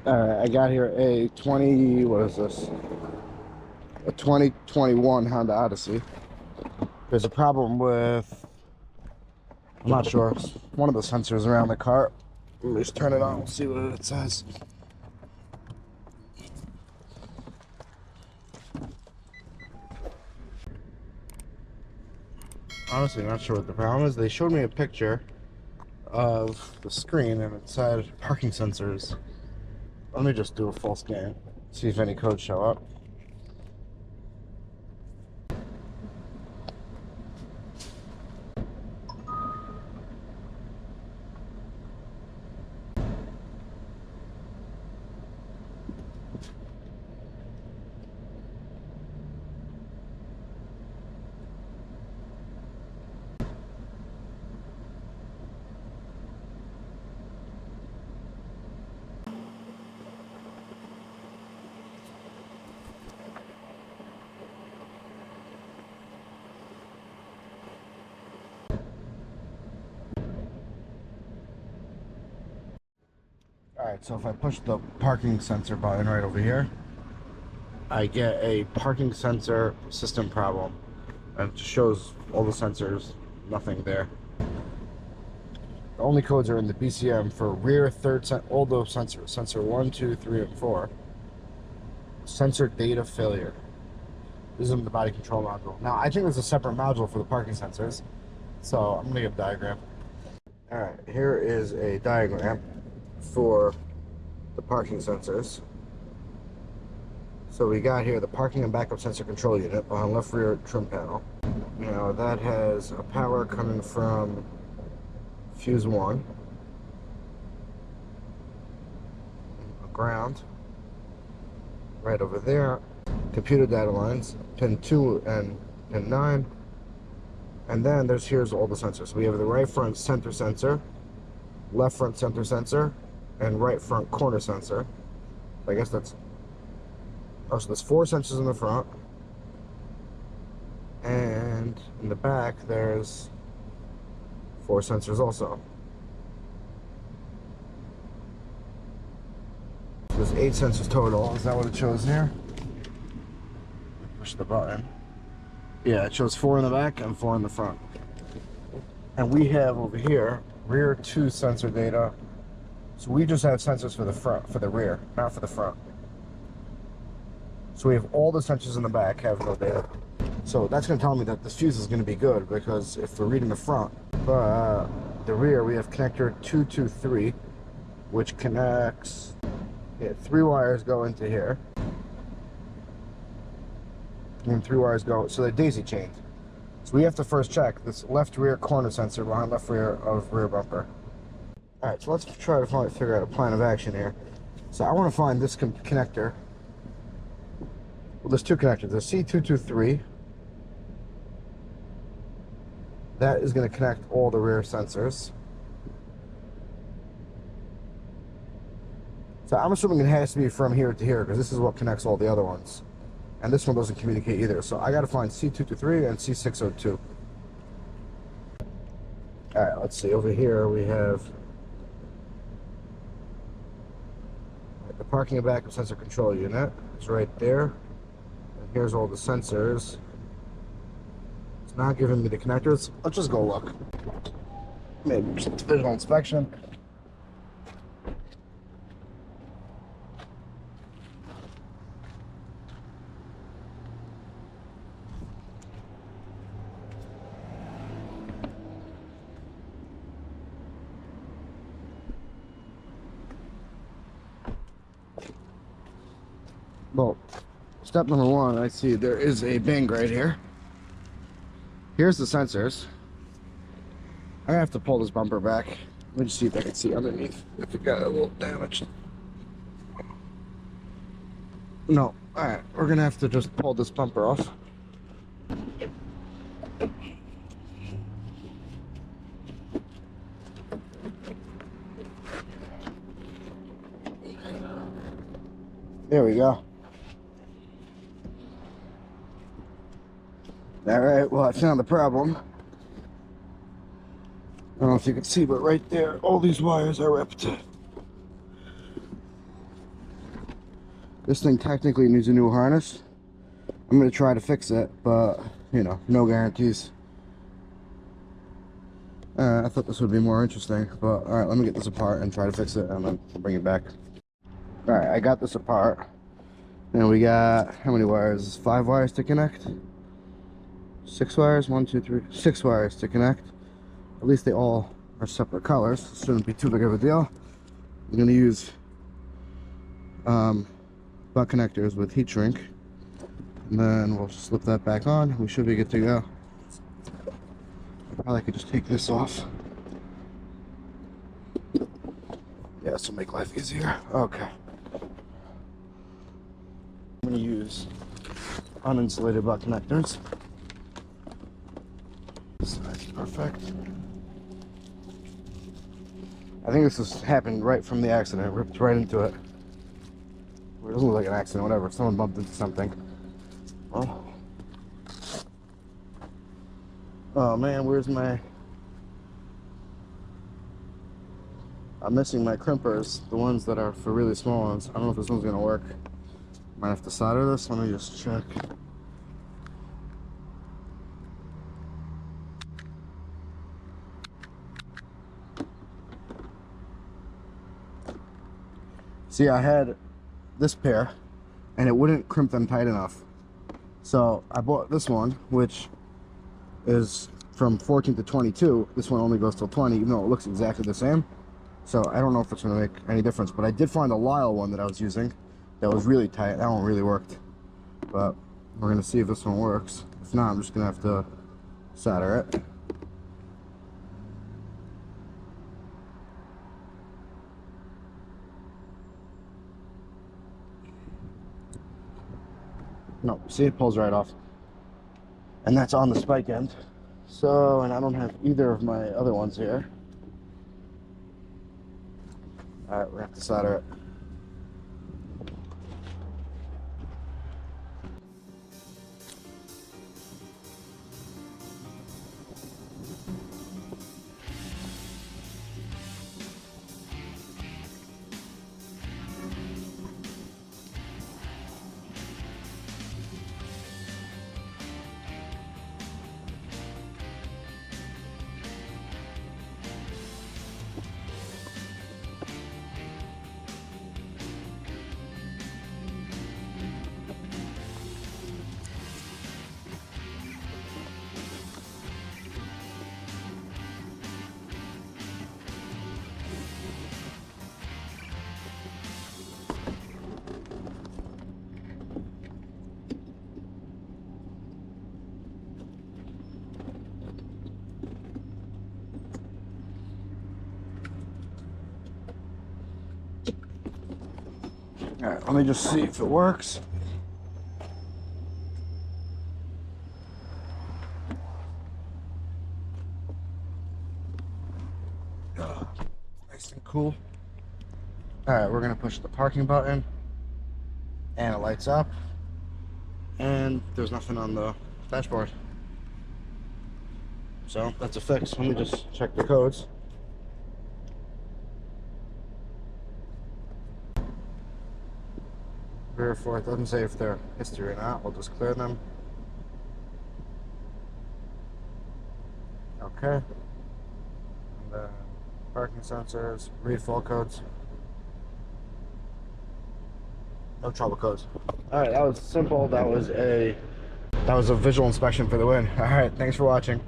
I got here a 20, what is this? A 2021 Honda Odyssey. There's a problem with, I'm not sure, one of the sensors around the car. Let me just turn it on, we'll see what it says. Honestly, not sure what the problem is. They showed me a picture of the screen and it said parking sensors. Let me just do a full scan, see if any codes show up. Alright, so if I push the parking sensor button right over here, I get a parking sensor system problem. And it just shows all the sensors, nothing there. The only codes are in the BCM for rear, third, all those sensors. Sensor 1, 2, 3, and 4. Sensor data failure. This is in the body control module. Now, I think there's a separate module for the parking sensors. So I'm going to get a diagram. Alright, here is a diagram for the parking sensors. So we got here the parking and backup sensor control unit on left rear trim panel. Now that has a power coming from fuse 1, a ground right over there, computer data lines, pin 2 and pin 9, and then here's all the sensors. So we have the right front center sensor, left front center sensor, and right front corner sensor. I guess that's, oh, so there's 4 sensors in the front, and in the back there's 4 sensors also. So there's 8 sensors total. Is that what it shows here? Push the button. Yeah, it shows 4 in the back and 4 in the front. And we have over here rear 2 sensor data. So we just have sensors for the front, for the rear, not for the front. So we have all the sensors in the back have no data. So that's going to tell me that this fuse is going to be good, because if we're reading the front, but the rear, we have connector 223, which connects, 3 wires go into here. And 3 wires go, so they're daisy chained. So we have to first check this left rear corner sensor behind left rear of rear bumper. Alright, so let's try to figure out a plan of action here. So I want to find this connector. Well, there's 2 connectors. There's C223. That is going to connect all the rear sensors. So I'm assuming it has to be from here to here, because this is what connects all the other ones. And this one doesn't communicate either. So I got to find C223 and C602. Alright, let's see. Over here we have the parking and backup sensor control unit. It's right there. And here's all the sensors. It's not giving me the connectors. Let's just go look. Maybe just visual inspection. Well, step number 1, I see there is a bing right here. Here's the sensors. I'm gonna have to pull this bumper back. Let me just see if I can see underneath if it got a little damaged. No. Alright, we're gonna have to just pull this bumper off. There we go. Alright, well, I found the problem. I don't know if you can see, but right there, all these wires are ripped. This thing technically needs a new harness. I'm gonna try to fix it, but you know, no guarantees. I thought this would be more interesting, but alright, let me get this apart and try to fix it and then bring it back. Alright, I got this apart. And we got, how many wires? 5 wires to connect? 6 wires? 1, 2, 3, 6 wires to connect. At least they all are separate colors. It shouldn't be too big of a deal. I'm gonna use butt connectors with heat shrink. And then we'll slip that back on. We should be good to go. Probably could just take this off. Yeah, this will make life easier. Okay. I'm going to use uninsulated butt connectors. That's perfect. I think this has happened right from the accident. It ripped right into it. Well, it doesn't look like an accident, whatever. Someone bumped into something. Well. Oh man, where's my... I'm missing my crimpers, the ones that are for really small ones. I don't know if this one's gonna work. Might have to solder this. Let me just check. See, I had this pair and it wouldn't crimp them tight enough. So I bought this one, which is from 14 to 22. This one only goes till 20, even though it looks exactly the same. So I don't know if it's going to make any difference, but I did find a Lyle one that I was using that was really tight. That one really worked. But we're going to see if this one works. If not, I'm just going to have to solder it. No, see, it pulls right off. And that's on the spike end. So, and I don't have either of my other ones here. Alright, we're gonna have to solder it. Alright, let me just see if it works. Nice and cool. Alright, we're going to push the parking button. And it lights up. And there's nothing on the dashboard. So, that's a fix. Let me just check the codes. For it doesn't say if they're history or not. We'll just clear them. Okay. And then parking sensors, read fault codes. No trouble codes. Alright, that was simple. That was a visual inspection for the win. Alright, thanks for watching.